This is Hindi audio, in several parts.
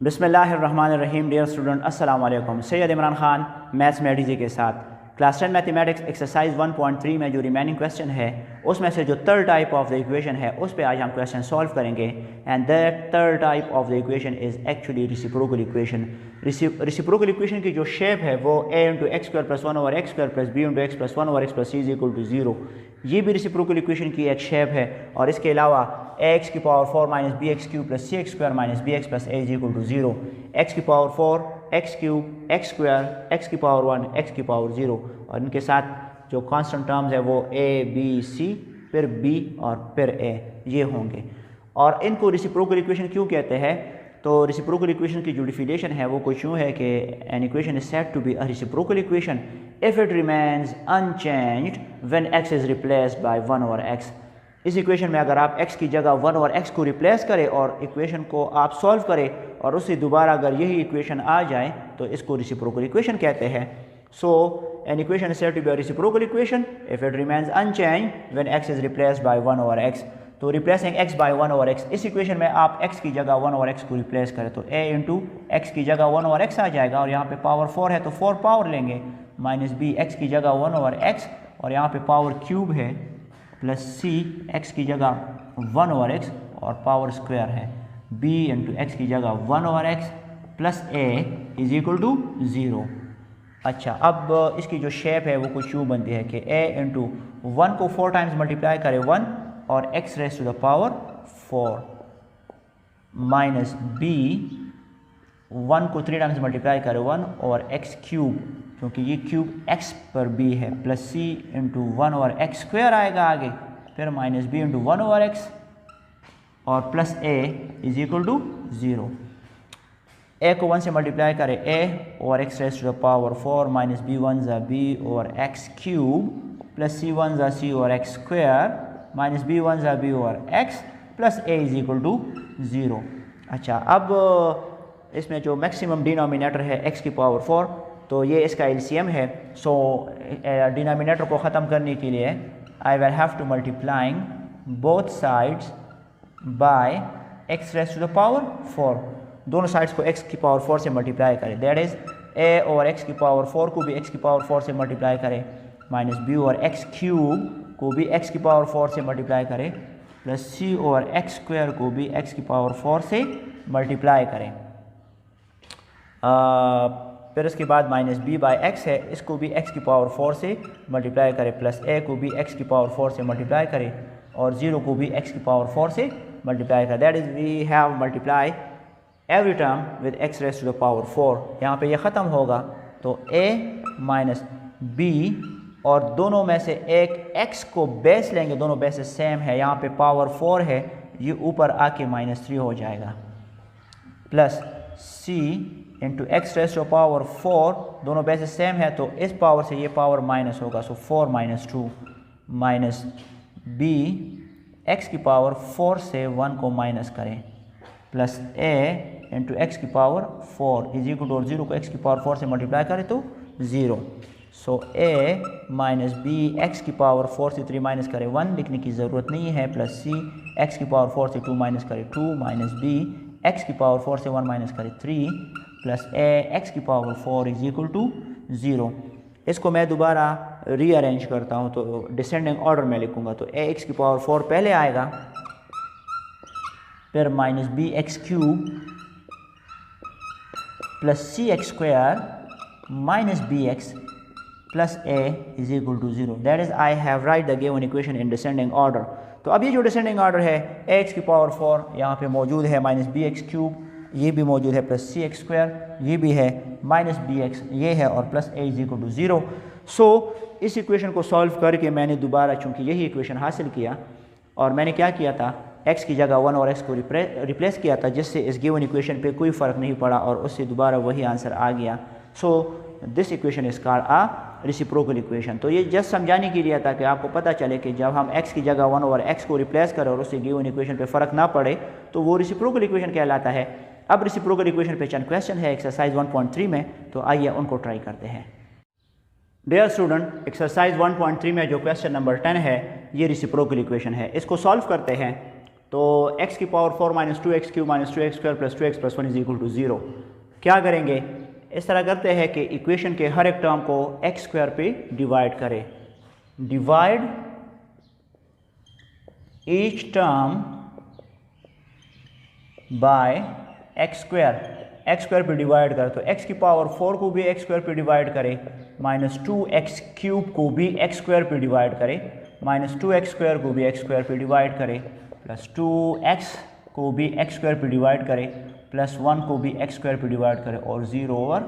बिस्मिल्लाहिर्रहमानिर्रहीम। डियर स्टूडेंट, अस्सलाम वालेकुम। सैयद इमरान खान मैथ्स में डीजे के साथ क्लास 10 मैथमेटिक्स एक्सरसाइज 1.3 में जो रिमेनिंग क्वेश्चन है उसमें से जो third type of the equation है उस पे आज हम क्वेश्चन सॉल्व करेंगे। And that third type of the equation is actually reciprocal equation. Reciprocal equation की जो शेप है वो a into x square plus 1 over x square plus b into x plus 1 over x plus c is equal to 0। ये भी रिसिप्रोकल इक्वेशन की एक शेप है। और इसके अलावा एक्स की power 4 minus b x cube plus c x square minus b x plus a is equal to 0। X की power 4 x cube x square x की पावर 1 एक्स की पावर 0 और इनके साथ जो कांस्टेंट टर्म्स है वो ए बी सी फिर बी और फिर ए ये होंगे। और इनको रिसिप्रोकल इक्वेशन क्यों कहते हैं? तो रिसिप्रोकल इक्वेशन की जो डिफिनेशन है वो कुछ यूँ है कि an equation is said to be a reciprocal equation if it remains unchanged when x is replaced by 1 over x. इस इक्वेशन में अगर आप x की जगह 1 ओवर x को रिप्लेस करें और इक्वेशन को आप सॉल्व करें और उससे दोबारा अगर यही इक्वेशन आ जाए तो इसको रिसिप्रोकल इक्वेशन कहते हैं। So an equation is said to be a reciprocal equation if it remains unchanged when x is replaced by 1 over x। तो replacing x by 1 over x, इस इक्वेशन में आप x की जगह 1 ओवर x को रिप्लेस करें तो a इंटू एक्स की जगह 1 ओवर x आ जाएगा और यहाँ पे पावर 4 है तो 4 पावर लेंगे माइनस बी एक्स की जगह 1 ओवर x और यहाँ पे पावर क्यूब है प्लस सी एक्स की जगह 1 ओवर एक्स और पावर स्क्वायर है b इंटू एक्स की जगह 1 over x plus a is equal to 0। अच्छा, अब इसकी जो शेप है वो कुछ यूँ बनती है कि a इंटू 1 को 4 टाइम्स मल्टीप्लाई करे 1 और x raise to the power 4 minus b 1 को 3 टाइम्स मल्टीप्लाई करे 1 और x क्यूब क्योंकि ये क्यूब x पर b है plus c into 1 over x square आएगा आगे फिर minus b into 1 over x और plus a is equal to 0। a को 1 से मल्टीप्लाई करें a over x raise to the power 4 minus b 1 ज़ा b over x cube plus c 1 ज़ा c over x square minus b 1 ज़ा b over x plus a is equal to 0। अच्छा, अब इसमें जो मैक्सिमम डिनोमिनेटर है x की पावर 4 तो ये इसका एलसीएम है। सो डिनोमिनेटर को ख़त्म करने के लिए I will have to multiplying both sides by x raise to the power 4। दोनों साइड्स को x की पावर 4 से मल्टीप्लाई करें दैट इज़ a और x की पावर 4 को भी x की पावर 4 से मल्टीप्लाई करें माइनस b और x क्यूब को भी x की पावर 4 से मल्टीप्लाई करें प्लस c और x स्क्वायर को भी x की पावर 4 से मल्टीप्लाई करें। फिर उसके बाद माइनस b बाई एक्स है इसको भी x की पावर 4 से मल्टीप्लाई करें प्लस a को भी x की पावर 4 से मल्टीप्लाई करें और 0 को भी x की पावर 4 से मल्टीप्लाई करें। That is we have multiply every term with x raise to the power 4। यहाँ पे ये ख़त्म होगा तो a माइनस b और दोनों में से एक x को बेस लेंगे, दोनों बेसेस सेम है, यहाँ पे पावर 4 है ये ऊपर आके माइनस 3 हो जाएगा plus c into x raise to power 4 दोनों बेसेस सेम है तो इस पावर से ये पावर माइनस होगा सो 4 माइनस 2 माइनस b एक्स की पावर 4 से 1 को माइनस करें प्लस a इंटू एक्स की पावर 4 इज इक्वल टू 0 को x की पावर 4 से मल्टीप्लाई करें तो 0। सो a माइनस b एक्स की पावर 4 से 3 माइनस करें 1 लिखने की ज़रूरत नहीं है प्लस c एक्स की पावर 4 से 2 माइनस करें 2 माइनस b एक्स की पावर 4 से 1 माइनस करें 3 प्लस a एक्स की पावर 4 इज इक्वल टू 0। इसको मैं दोबारा रीअरेंज करता हूँ तो डिसेंडिंग ऑर्डर में लिखूँगा तो a एक्स की पावर 4 पहले आएगा फिर minus b x cube plus c x square minus b x plus a is equal to 0। That is I have write the given equation in descending order. तो अब ये जो डिसेंडिंग ऑर्डर है a एक्स की पावर 4 यहाँ पे मौजूद है माइनस b एक्स क्यूब ये भी मौजूद है प्लस c एक्स स्क्वायर ये भी है माइनस b एक्स ये है और plus a is equal to 0। So इस इक्वेशन को सॉल्व करके मैंने दोबारा चूँकि यही इक्वेशन हासिल किया और मैंने क्या किया था x की जगह 1 और x को रिप्लेस किया था जिससे इस गिवन इक्वेशन पे कोई फ़र्क नहीं पड़ा और उससे दोबारा वही आंसर आ गया। So this equation is called a reciprocal equation. तो ये जस्ट समझाने के लिए था कि आपको पता चले कि जब हम x की जगह 1 ओवर x को रिप्लेस करें और उससे गिवन इक्वेशन पे फ़र्क ना पड़े तो वो रिसिप्रोकल इक्वेशन कहलाता है। अब रिसिप्रोकल इक्वेशन पे चंद क्वेश्चन है एक्सरसाइज 1.3 में तो आइए उनको ट्राई करते हैं। डियर स्टूडेंट, एक्सरसाइज 1.3 में जो क्वेश्चन नंबर 10 है ये रिसिप्रोकल इक्वेशन है। इसको सॉल्व करते हैं तो x की power 4 minus 2x cube minus 2x square plus 2x plus 1 is equal to 0। क्या करेंगे, इस तरह करते हैं कि इक्वेशन के हर एक टर्म को x स्क्वायर पे डिवाइड करें। Divide each term by x square पे डिवाइड करें तो x की पावर 4 को भी x स्क्वायर पे डिवाइड करें, माइनस 2x क्यूब को भी x स्क्वायर पे डिवाइड करें, माइनस 2x स्क्वायर को भी x स्क्वायर पे डिवाइड करें, प्लस 2x को भी x स्क्वायर पे डिवाइड करें, प्लस 1 को भी x स्क्वायर पे डिवाइड करें और 0 ओवर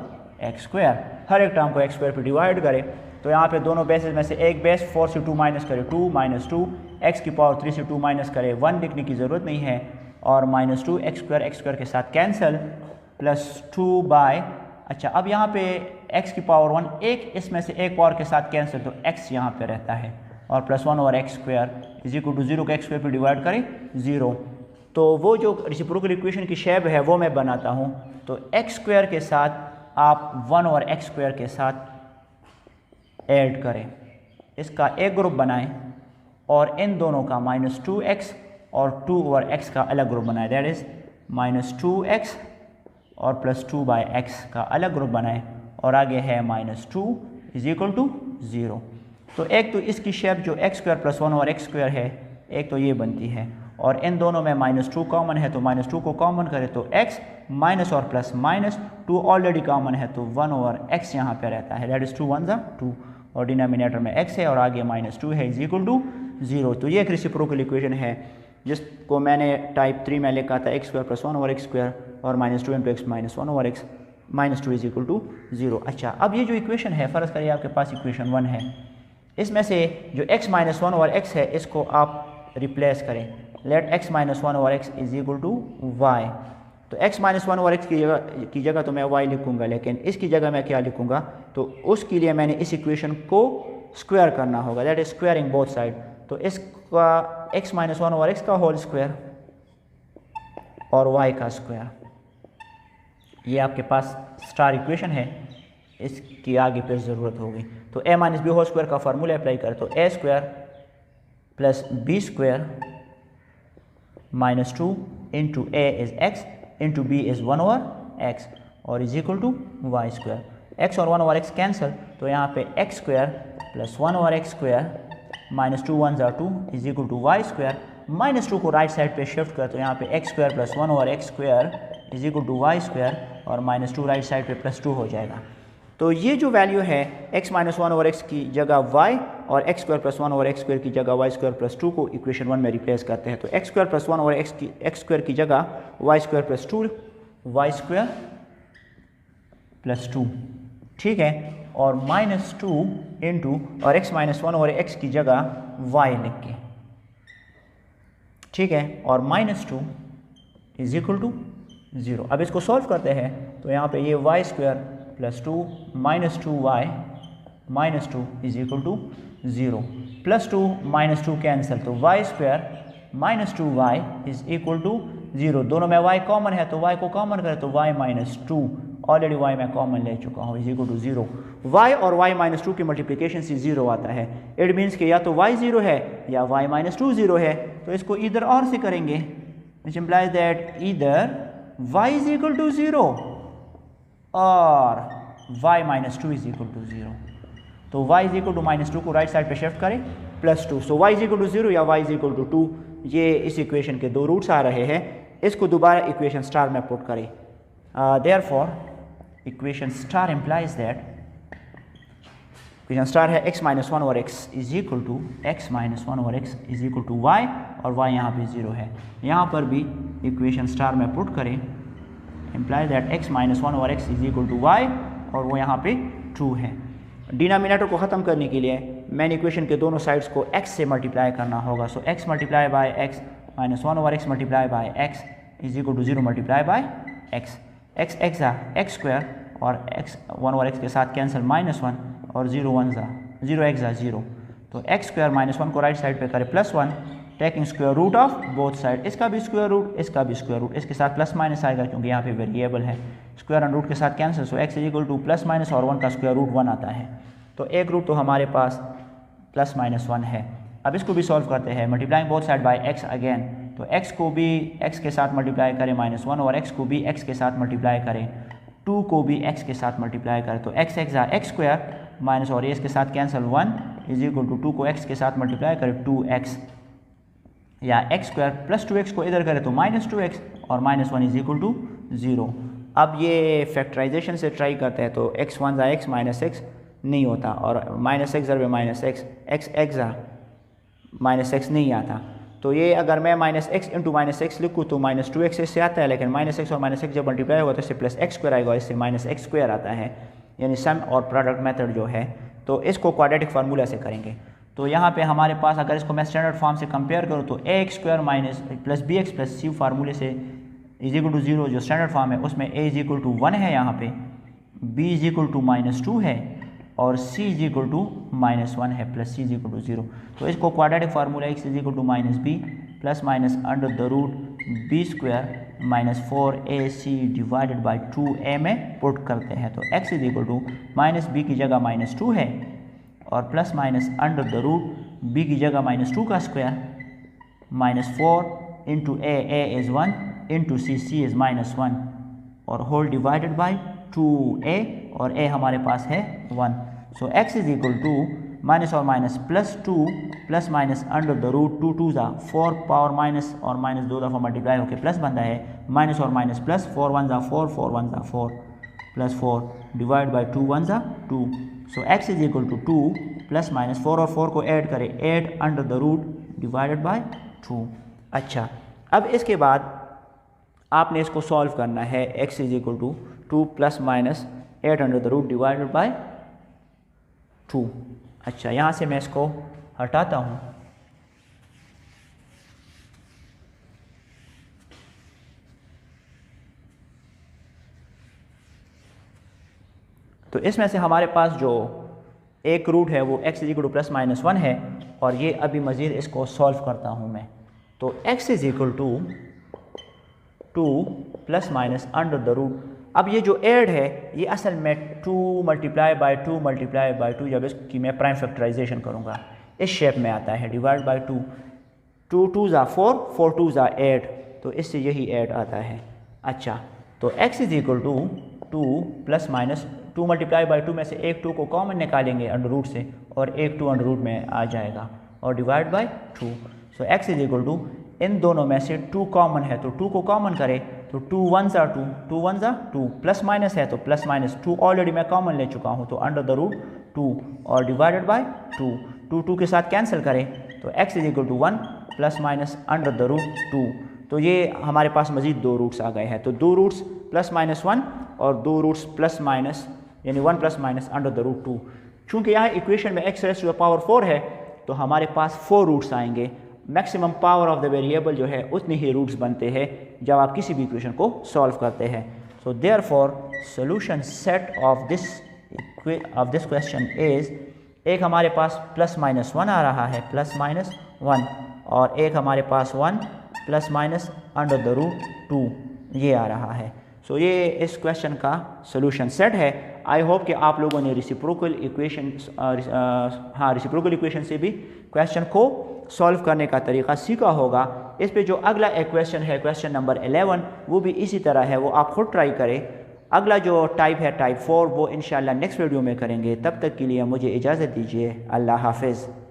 x स्क्वायर, हर एक टर्म को x स्क्वायर पे डिवाइड करें। तो यहाँ पे दोनों बेसेस में से एक बेस 4 से 2 माइनस करें, 2 माइनस 2, x की पावर 3 से 2 माइनस करें, 1 लिखने की ज़रूरत नहीं है, और माइनस 2 x स्क्वायर के साथ कैंसिल, प्लस 2 बाय, अच्छा अब यहाँ पे x की पावर 1 एक इसमें से एक पावर के साथ कैंसिल, तो x यहाँ पे रहता है, और plus 1 over x square is equal to 0 को x स्क्वायर पे डिवाइड करें 0। तो वो जो रेसिप्रोकल इक्वेशन की शेप है वो मैं बनाता हूँ। तो x स्क्वायर के साथ आप 1 ओवर x स्क्वायर के साथ ऐड करें, इसका एक ग्रुप बनाएं, और इन दोनों का माइनस 2x और 2 ओवर x का अलग ग्रुप बनाएं, दैट इज़ माइनस 2x और प्लस 2 बाय x का अलग ग्रुप बनाएं, और आगे है माइनस 2 इज इक्वल टू 0। तो एक तो इसकी शेप जो x square plus 1 over x square है, एक तो ये बनती है, और इन दोनों में माइनस 2 कॉमन है तो माइनस 2 को कॉमन करें तो x माइनस और प्लस माइनस 2 ऑलरेडी कॉमन है तो 1 ओवर x यहाँ पे रहता है, दैट इज़ 2 1 ज़ा 2, और डिनोमिनेटर में x है और आगे माइनस 2 है इज इक्वल टू 0। तो ये एक रेसिप्रोकल इक्वेशन है जिसको मैंने टाइप 3 में लिखा था x square plus 1 over x square और minus 2 into x minus 1 over x minus 2 is equal to 0। अच्छा अब ये जो इक्वेशन है, फ़र्ज़ करिए आपके पास इक्वेशन 1 है, इसमें से जो x माइनस 1 ओवर x है इसको आप रिप्लेस करें, let x minus 1 over x is equal to y। तो x माइनस 1 ओवर x की जगह तो मैं y लिखूंगा, लेकिन इसकी जगह मैं क्या लिखूंगा, तो उसके लिए मैंने इस इक्वेशन को स्क्वायर करना होगा, that is squaring both side. तो इसका x माइनस 1 ओवर x का होल स्क्वायर और y का स्क्वायर, ये आपके पास स्टार इक्वेशन है, इसकी आगे फिर ज़रूरत होगी। तो a minus b whole square का फार्मूला अप्लाई करें तो a square plus b square minus 2 into a is x into b is 1 over x और is equal to y square. x और 1 ओवर x कैंसिल, तो यहाँ पे x square plus 1 over x square minus 2 1 ज़ा 2 is equal to y square, minus 2 को राइट साइड पे शिफ्ट कर तो यहाँ पे x square plus 1 over x square is equal to y square, और माइनस 2 राइट साइड पे प्लस 2 हो जाएगा। तो ये जो वैल्यू है x माइनस 1 ओवर x की जगह y और x square plus 1 over x square की जगह y स्क्वायर प्लस 2 को इक्वेशन 1 में रिप्लेस करते हैं। तो x square plus 1 over x square की जगह y square plus 2 y square plus 2, ठीक है, और माइनस 2 इंटू और x माइनस 1 ओवर x की जगह y लिख के, ठीक है, और माइनस 2 इज इक्वल टू 0। अब इसको सॉल्व करते हैं तो यहाँ पे ये y square plus 2 minus 2y minus 2 is equal to 0, plus 2 minus 2 cancel, तो y square minus 2y is equal to 0। दोनों में y कॉमन है तो y को कॉमन करें तो y माइनस 2, ऑलरेडी y मैं कॉमन ले चुका हूँ, इज इक्वल टू 0। y और y माइनस 2 की मल्टीप्लिकेशन से 0 आता है, इट मीन्स कि या तो y 0 है या y माइनस 2 0 है, तो इसको इधर और से करेंगे, विच इम्प्लाइज दैट इधर y इज इक्वल टू 0 और y minus 2 is equal to 0। तो y is equal to minus 2 को राइट साइड पे शिफ्ट करें plus 2, so y is equal to 0 या y इज इक्वल टू 2, ये इस इक्वेशन के दो रूट्स आ रहे हैं। इसको दोबारा इक्वेशन स्टार में पुट करें, therefore equation star implies that, equation star है x minus 1 over x is equal to x minus 1 over x is equal to y, और y यहाँ पे 0 है, यहाँ पर भी इक्वेशन स्टार में पुट करें, implies that x minus 1 over x is equal to y, और वो यहाँ पे 2 है। डिनोमिनेटर को ख़त्म करने के लिए मैंने इक्वेशन के दोनों साइड्स को x से मल्टीप्लाई करना होगा, so x multiply by x minus 1 over x multiply by x is equal to 0 multiply by x, x x x square और x 1 ओवर x के साथ कैंसिल माइनस 1 और 0 1 0 x 0, तो x स्क्वायर माइनस 1 को राइट साइड पे करें plus 1, taking square root of both side, इसका भी स्क्वायर रूट इसका भी स्क्वायर रूट, इसके साथ प्लस माइनस आएगा क्योंकि यहाँ पे वेरिएबल है, स्क्वायर एंड रूट के साथ cancel, so x is equal two plus minus और 1 का स्क्वायर रूट 1 आता है, तो एक रूट तो हमारे पास प्लस माइनस 1 है। अब इसको भी सॉल्व करते हैं, multiplying both side by x again, तो x को भी x के साथ मल्टीप्लाई करें -1 और x को भी x के साथ मल्टीप्लाई करें, 2 को भी x के साथ मल्टीप्लाई करें तो x x स्क्वायर माइनस और ये इसके साथ कैंसिल 1 इज इक्वल टू 2 को x के साथ मल्टीप्लाई करें 2x, या x स्क्वायर प्लस 2x को इधर करें तो -2x और -1 इज इक्वल टू 0। अब ये फैक्टराइजेशन से ट्राई करते हैं तो x 1 ज़ा x माइनस x नहीं होता और -x ज़रबे -x x ज़ा -x नहीं आता। तो ये अगर मैं -x इंटू -x लिखूँ तो -2x इससे आता है, लेकिन -x और -x जब मल्टीप्लाई होगा तो इससे +x स्क्वायर आएगा, इससे -x स्क्वायर आता है, यानी सम और प्रोडक्ट मेथड जो है। तो इसको क्वाड्रेटिक फार्मूला से करेंगे। तो यहाँ पे हमारे पास अगर इसको मैं स्टैंडर्ड फॉर्म से कंपेयर करूँ तो ax square minus plus bx plus c फार्मूले से इज इक्वल टू 0 जो स्टैंडर्ड फॉर्म है उसमें a इज इक्वल टू 1 है, यहाँ पे b इज इक्वल टू -2 है और c इज इक्वल टू -1 है plus c is equal to 0। तो इसको quadratic formula x is equal to -b plus minus under the root b square minus 4ac divided by 2a में पुट करते हैं। तो x is equal to -b की जगह -2 है और plus minus under the root b की जगह -2 का square -4 into a is 1 into c is -1 और होल डिवाइडेड बाई 2a और a हमारे पास है 1। So x is equal to minus और minus +2 plus minus under the root 2 2 ज़ा 4 पावर माइनस और माइनस 2 दफ़ा मल्टीप्लाई होकर प्लस बनता है, माइनस और माइनस प्लस 4 1 ज़ा 4 4 1 ज़ा 4 प्लस 4 डिवाइड बाई 2 1 ज़ा 2। So x is equal to 2 plus minus 4 और 4 को ऐड करें 8 under the root divided by 2। अच्छा, अब इसके बाद आपने इसको सॉल्व करना है। x is equal to 2 plus minus 8 under the root divided by 2। अच्छा, यहाँ से मैं इसको हटाता हूँ। तो इसमें से हमारे पास जो एक रूट है वो x is equal two plus minus 1 है और ये अभी मज़ीद इसको सॉल्व करता हूँ मैं। तो x is equal to 2 plus minus under the root, अब ये जो 8 है ये असल में 2 मल्टीप्लाई बाई 2 जब इसकी मैं प्राइम फैक्टराइजेशन करूँगा इस शेप में आता है, डिवाइड बाई 2 2 2 ज़ा 4 4 2 ज़ा 8, तो इससे यही 8 आता है। अच्छा, तो x is equal to 2 plus minus 2 multiply by 2 में से एक 2 को कॉमन निकालेंगे अंडर रूट से और एक 2 अंडर रूट में आ जाएगा और divide by 2। So x is equal to इन दोनों में से 2 कॉमन है तो 2 को कॉमन करें तो 2 1 ज़ा 2 2 1 ज़ा 2 प्लस माइनस है तो प्लस माइनस 2 ऑलरेडी मैं कॉमन ले चुका हूँ तो अंडर द रूट 2 और डिवाइडेड बाई 2 2 2 के साथ कैंसिल करें तो x is equal to 1 plus minus under the root 2। तो ये हमारे पास मज़ीद 2 रूट्स आ गए हैं, तो 2 रूट्स प्लस माइनस 1 और 2 रूट्स प्लस माइनस यानी 1 plus minus under the root 2। चूँकि यहाँ इक्वेशन में x raise to the power 4 है तो हमारे पास 4 रूट्स आएंगे। Maximum power of the variable जो है उतने ही रूट्स बनते हैं जब आप किसी भी इक्वेशन को सॉल्व करते हैं। So therefore solution set of this question is, एक हमारे पास प्लस माइनस 1 आ रहा है, प्लस माइनस 1, और एक हमारे पास 1 plus minus under the root 2 ये आ रहा है। सो ये इस क्वेश्चन का सॉल्यूशन सेट है। आई होप कि आप लोगों ने रेसिप्रोकल इक्वेशन से भी क्वेश्चन को सॉल्व करने का तरीका सीखा होगा। इस पे जो अगला एक क्वेश्चन है, क्वेश्चन नंबर 11, वो भी इसी तरह है, वो आप खुद ट्राई करें। अगला जो टाइप है टाइप 4, वो इंशाल्लाह नेक्स्ट वीडियो में करेंगे। तब तक के लिए मुझे इजाज़त दीजिए। अल्लाह हाफिज़।